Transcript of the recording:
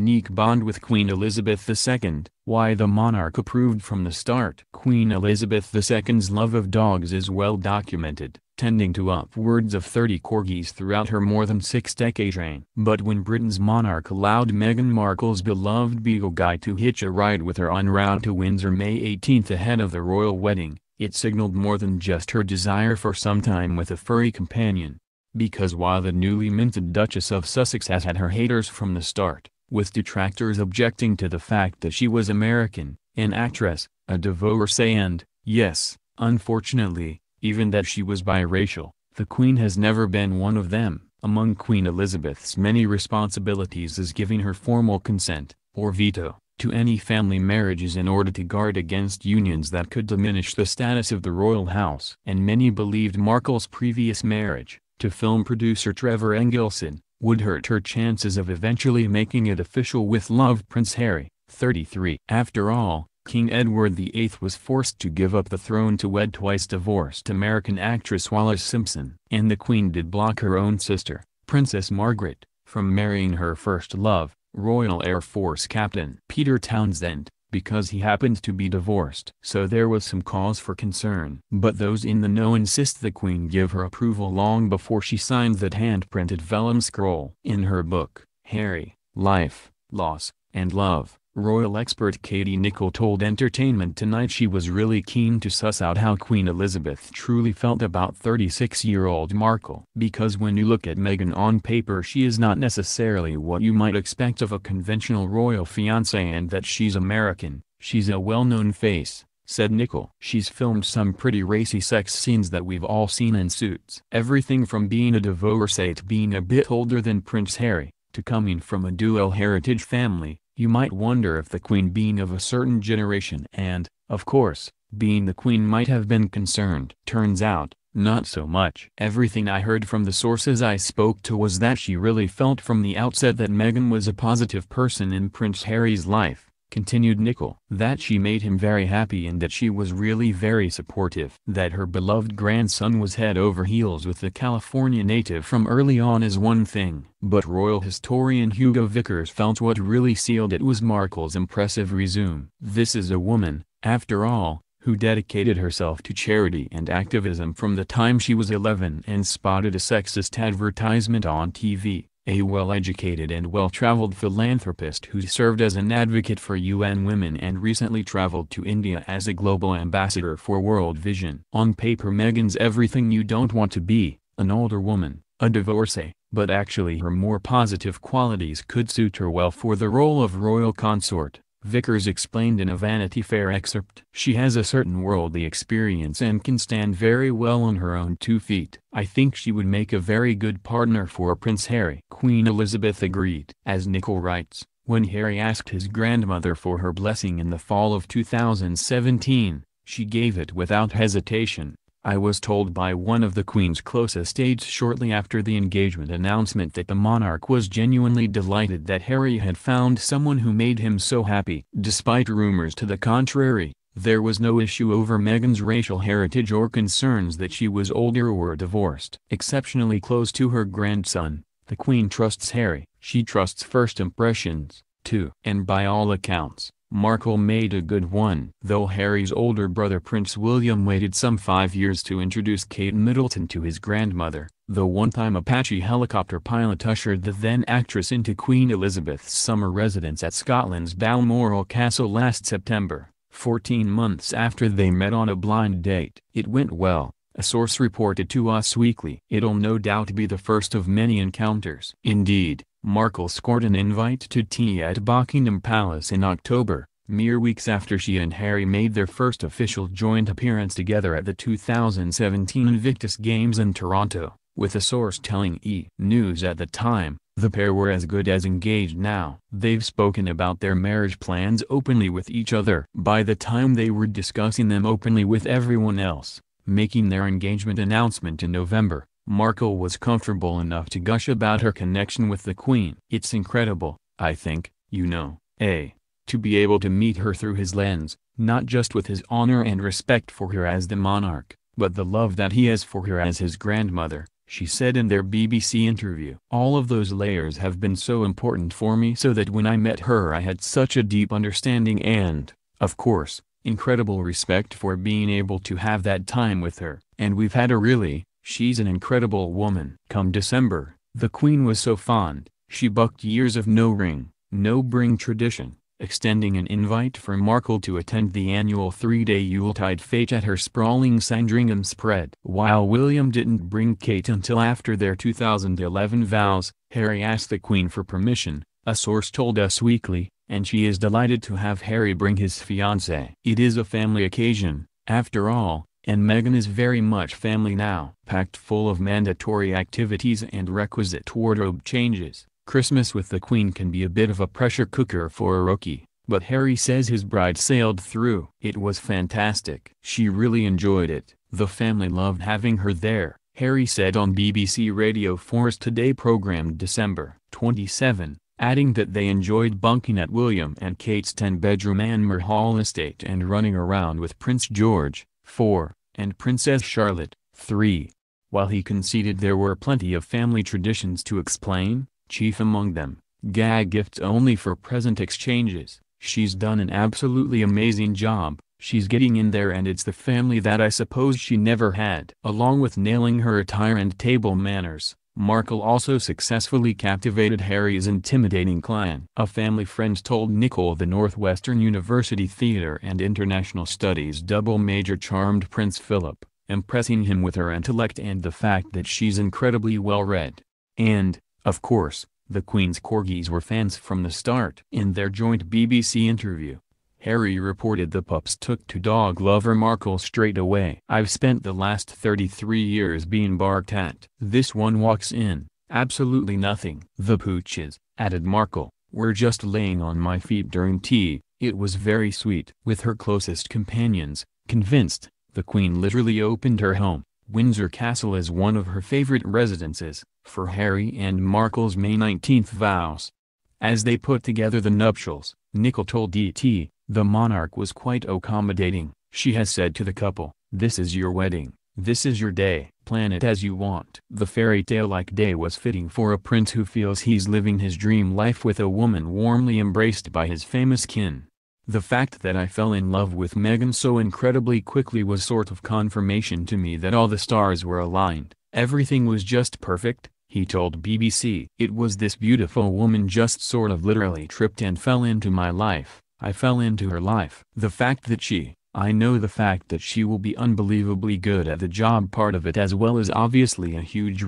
unique bond with Queen Elizabeth II. Why the monarch approved from the start. Queen Elizabeth II's love of dogs is well documented, tending to upwards of 30 corgis throughout her more than 6-decade reign. But when Britain's monarch allowed Meghan Markle's beloved Beagle Guy to hitch a ride with her en route to Windsor May 18 ahead of the royal wedding, it signaled more than just her desire for some time with a furry companion. Because while the newly minted Duchess of Sussex has had her haters from the start, with detractors objecting to the fact that she was American, an actress, a divorcee and, yes, unfortunately, even that she was biracial, the Queen has never been one of them. Among Queen Elizabeth's many responsibilities is giving her formal consent, or veto, to any family marriages in order to guard against unions that could diminish the status of the royal house. And many believed Markle's previous marriage, to film producer Trevor Engelson, would hurt her chances of eventually making it official with loved Prince Harry, 33. After all, King Edward VIII was forced to give up the throne to wed twice-divorced American actress Wallis Simpson. And the Queen did block her own sister, Princess Margaret, from marrying her first love, Royal Air Force Captain Peter Townsend, because he happened to be divorced. So there was some cause for concern. But those in the know insist the Queen give her approval long before she signed that hand-printed vellum scroll. In her book, Harry, Life, Loss, and Love, royal expert Katie Nicholl told Entertainment Tonight she was really keen to suss out how Queen Elizabeth truly felt about 36-year-old Markle. Because when you look at Meghan on paper, she is not necessarily what you might expect of a conventional royal fiancé, and that she's American, she's a well-known face, said Nicholl. She's filmed some pretty racy sex scenes that we've all seen in Suits. Everything from being a divorcee to being a bit older than Prince Harry, to coming from a dual heritage family. You might wonder if the Queen being of a certain generation and, of course, being the Queen might have been concerned. Turns out, not so much. Everything I heard from the sources I spoke to was that she really felt from the outset that Meghan was a positive person in Prince Harry's life, continued Nicholl. That she made him very happy and that she was really very supportive. That her beloved grandson was head over heels with the California native from early on is one thing. But royal historian Hugo Vickers felt what really sealed it was Markle's impressive resume. This is a woman, after all, who dedicated herself to charity and activism from the time she was 11 and spotted a sexist advertisement on TV. A well-educated and well-traveled philanthropist who served as an advocate for UN Women and recently traveled to India as a global ambassador for World Vision. On paper Meghan's everything you don't want to be, an older woman, a divorcee, but actually her more positive qualities could suit her well for the role of royal consort, Vickers explained in a Vanity Fair excerpt. She has a certain worldly experience and can stand very well on her own 2 feet. I think she would make a very good partner for Prince Harry. Queen Elizabeth agreed. As Nicholl writes, when Harry asked his grandmother for her blessing in the fall of 2017, she gave it without hesitation. I was told by one of the Queen's closest aides shortly after the engagement announcement that the monarch was genuinely delighted that Harry had found someone who made him so happy. Despite rumors to the contrary, there was no issue over Meghan's racial heritage or concerns that she was older or divorced. Exceptionally close to her grandson, the Queen trusts Harry. She trusts first impressions, too. And by all accounts, Markle made a good one. Though Harry's older brother Prince William waited some 5 years to introduce Kate Middleton to his grandmother, the one-time Apache helicopter pilot ushered the then-actress into Queen Elizabeth's summer residence at Scotland's Balmoral Castle last September, 14 months after they met on a blind date. It went well, a source reported to Us Weekly. It'll no doubt be the first of many encounters. Indeed, Markle scored an invite to tea at Buckingham Palace in October, mere weeks after she and Harry made their first official joint appearance together at the 2017 Invictus Games in Toronto, with a source telling E! News at the time, the pair were as good as engaged now. They've spoken about their marriage plans openly with each other. By the time they were discussing them openly with everyone else, making their engagement announcement in November, Markle was comfortable enough to gush about her connection with the Queen. It's incredible, I think, to be able to meet her through his lens, not just with his honor and respect for her as the monarch, but the love that he has for her as his grandmother, she said in their BBC interview. All of those layers have been so important for me so that when I met her I had such a deep understanding and, of course, incredible respect for being able to have that time with her. And we've had she's an incredible woman. Come December, the Queen was so fond, she bucked years of no ring, no bring tradition, extending an invite for Markle to attend the annual 3-day Yuletide fete at her sprawling Sandringham spread. While William didn't bring Kate until after their 2011 vows, Harry asked the Queen for permission, a source told Us Weekly, and she is delighted to have Harry bring his fiancée. It is a family occasion, after all, and Meghan is very much family now. Packed full of mandatory activities and requisite wardrobe changes, Christmas with the Queen can be a bit of a pressure cooker for a rookie, but Harry says his bride sailed through. It was fantastic. She really enjoyed it. The family loved having her there, Harry said on BBC Radio 4's Today programme December 27, adding that they enjoyed bunking at William and Kate's 10-bedroom Anmer Hall estate and running around with Prince George, 4, and Princess Charlotte, 3. While he conceded there were plenty of family traditions to explain, chief among them, gag gifts only for present exchanges, she's done an absolutely amazing job, she's getting in there and it's the family that I suppose she never had. Along with nailing her attire and table manners, Markle also successfully captivated Harry's intimidating clan. A family friend told Nicole the Northwestern University Theatre and International Studies double major charmed Prince Philip, impressing him with her intellect and the fact that she's incredibly well-read. And, of course, the Queen's corgis were fans from the start. In their joint BBC interview, Harry reported the pups took to dog lover Markle straight away. I've spent the last 33 years being barked at. This one walks in, absolutely nothing. The pooches, added Markle, were just laying on my feet during tea, it was very sweet. With her closest companions, convinced, the Queen literally opened her home, Windsor Castle, as one of her favorite residences, for Harry and Markle's May 19th vows. As they put together the nuptials, Nicole told ET, the monarch was quite accommodating. She has said to the couple, "This is your wedding, this is your day, plan it as you want." The fairy tale-like day was fitting for a prince who feels he's living his dream life with a woman warmly embraced by his famous kin. The fact that I fell in love with Meghan so incredibly quickly was sort of confirmation to me that all the stars were aligned. Everything was just perfect, he told BBC. It was this beautiful woman just sort of literally tripped and fell into my life. I fell into her life. The fact that I know the fact that she will be unbelievably good at the job part of it, as well as obviously a huge